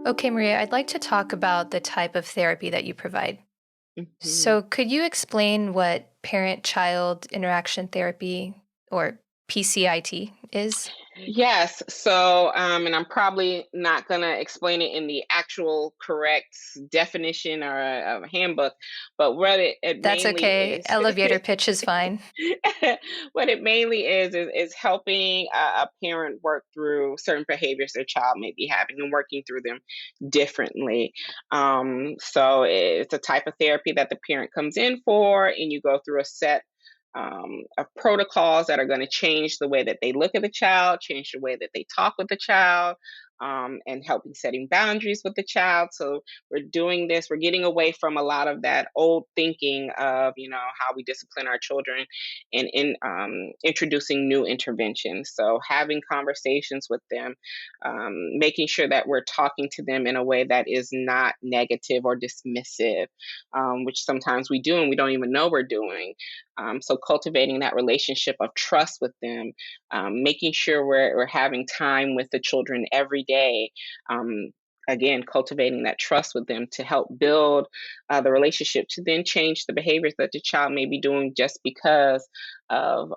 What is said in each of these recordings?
Okay, Maria, I'd like to talk about the type of therapy that you provide. Mhm. So, could you explain what parent child interaction therapy or PCIT is? Yes. And I'm probably not going to explain it in the actual correct definition or a handbook, but what it That's mainly okay. is, Elevator pitch is fine. what it mainly is helping a parent work through certain behaviors their child may be having and working through them differently. So it's a type of therapy that the parent comes in for, and you go through a set of protocols that are going to change the way that they look at the child, change the way that they talk with the child, and helping setting boundaries with the child. So we're doing this, we're getting away from a lot of that old thinking of, how we discipline our children and in introducing new interventions. So having conversations with them, making sure that we're talking to them in a way that is not negative or dismissive, which sometimes we do and we don't even know we're doing. So cultivating that relationship of trust with them, making sure we're having time with the children every day. Again, cultivating that trust with them to help build the relationship to then change the behaviors that the child may be doing just because of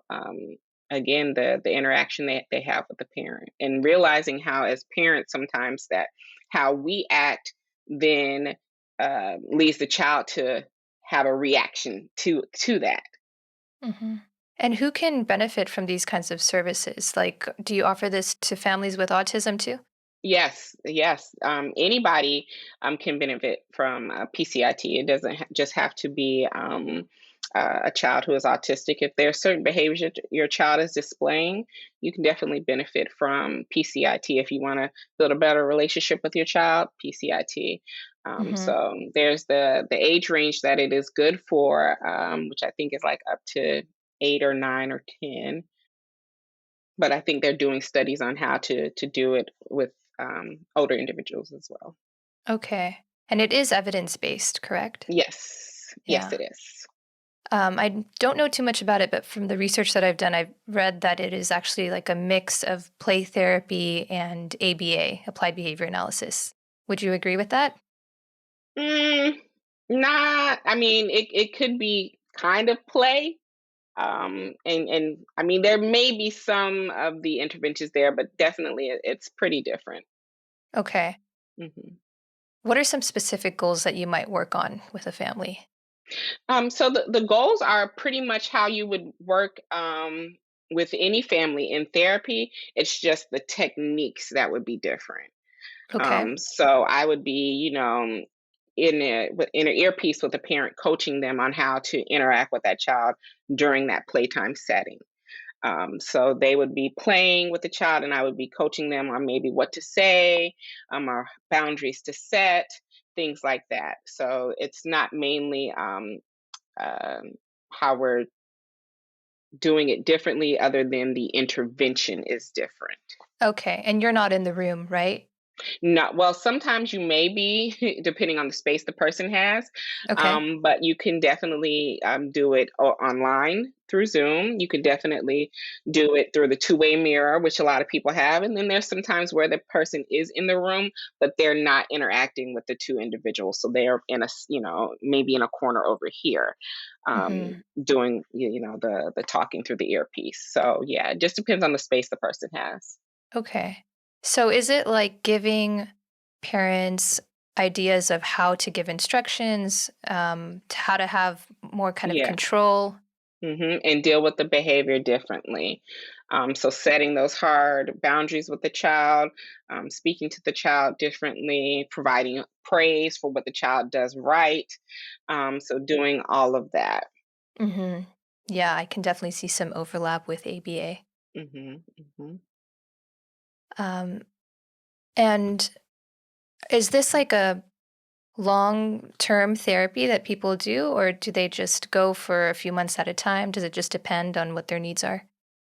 again the interaction that they have with the parent, and realizing how as parents sometimes that how we act then leads the child to have a reaction to that. hmm And who can benefit from these kinds of services? Like, do you offer this to families with autism too? Yes, yes. Anybody can benefit from PCIT. It doesn't just have to be a child who is autistic. If there are certain behaviors your child is displaying, you can definitely benefit from PCIT. If you want to build a better relationship with your child, PCIT. hmm So there's the age range that it is good for, which I think is like up to 8 or 9 or 10, but I think they're doing studies on how to do it with older individuals as well. Okay. And it is evidence based, correct? Yes, yes, Yeah. it is. I don't know too much about it, but from the research that I've done, I've read that it is actually like a mix of play therapy and ABA, applied behavior analysis. Would you agree with that? Mm, not. I mean, it could be kind of play. And I mean, there may be some of the interventions there, but definitely it's pretty different. Okay. Mhm. What are some specific goals that you might work on with a family? So the goals are pretty much how you would work with any family in therapy. It's just the techniques that would be different. Okay. So I would be, in an earpiece with a parent, coaching them on how to interact with that child during that playtime setting. So they would be playing with the child, and I would be coaching them on maybe what to say, or boundaries to set, things like that. So it's not mainly um, how we're doing it differently, other than the intervention is different. Okay. And you're not in the room, right? Not well, sometimes you may be, depending on the space the person has, Okay. but you can definitely do it online through Zoom. You can definitely do it through the two-way mirror, which a lot of people have. And then there's sometimes where the person is in the room, but they're not interacting with the two individuals. So they're in maybe in a corner over here, hmm doing, the talking through the earpiece. So yeah, it just depends on the space the person has. Okay. So is it like giving parents ideas of how to give instructions, how to have more kind of Yeah. control? And deal with the behavior differently. So setting those hard boundaries with the child, speaking to the child differently, providing praise for what the child does right. So doing all of that. hmm Yeah, I can definitely see some overlap with ABA. Hmm. Hmm. Um, and is this like a long-term therapy that people do, or do they just go for a few months at a time? Does it just depend on what their needs are?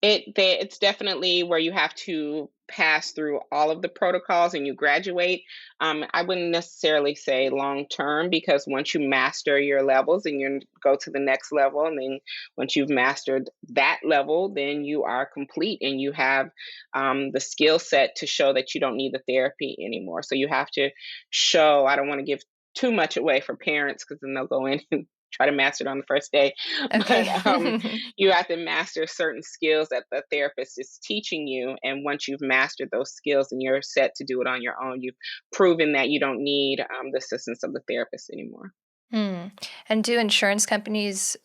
It's definitely where you have to pass through all of the protocols and you graduate. I wouldn't necessarily say long term because once you master your levels and you go to the next level, and then once you've mastered that level, then you are complete and you have the skill set to show that you don't need the therapy anymore. So you have to show. I don't want to give too much away for parents because then they'll go in and try to master it on the first day, but Okay. you have to master certain skills that the therapist is teaching you. And once you've mastered those skills and you're set to do it on your own, you've proven that you don't need the assistance of the therapist anymore. Hmm. And do insurance companies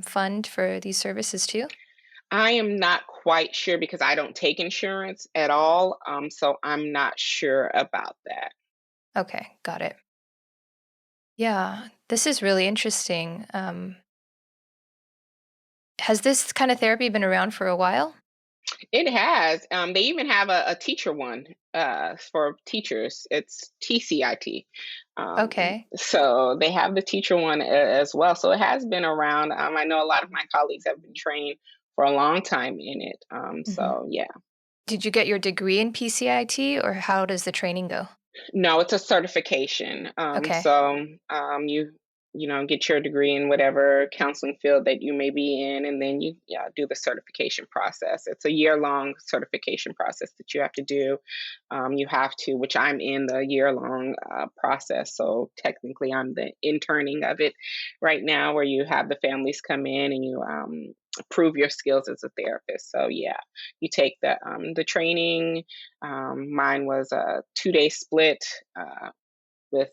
fund for these services too? I am not quite sure because I don't take insurance at all. So I'm not sure about that. Okay, got it. Yeah, this is really interesting. Has this kind of therapy been around for a while? It has. They even have a teacher one for teachers. It's TCIT. Um, Okay. so they have the teacher one as well. So it has been around. I know a lot of my colleagues have been trained for a long time in it. Hmm. So yeah. Did you get your degree in PCIT or how does the training go? No, it's a certification. Okay. You get your degree in whatever counseling field that you may be in, and then you do the certification process. It's a year long certification process that you have to do. You have to, which I'm in the year long process. So technically, I'm the interning of it right now, where you have the families come in and you prove your skills as a therapist. So yeah, you take the training. Mine was a 2 day split with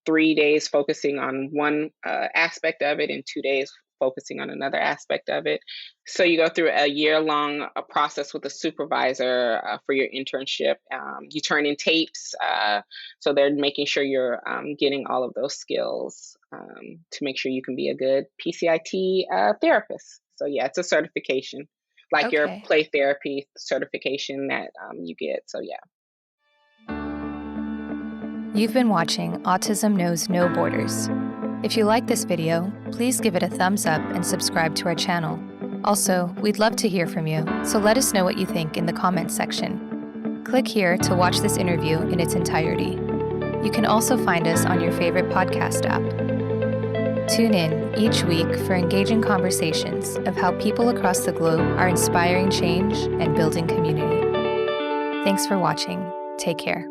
3 days focusing on one aspect of it and 2 days focusing on another aspect of it. So you go through a year long process with a supervisor for your internship. You turn in tapes. So they're making sure you're getting all of those skills to make sure you can be a good PCIT therapist. So yeah, it's a certification like your Okay. play therapy certification that you get. So yeah. You've been watching Autism Knows No Borders. If you like this video, please give it a thumbs up and subscribe to our channel. Also, we'd love to hear from you, so let us know what you think in the comments section. Click here to watch this interview in its entirety. You can also find us on your favorite podcast app. Tune in each week for engaging conversations of how people across the globe are inspiring change and building community. Thanks for watching. Take care.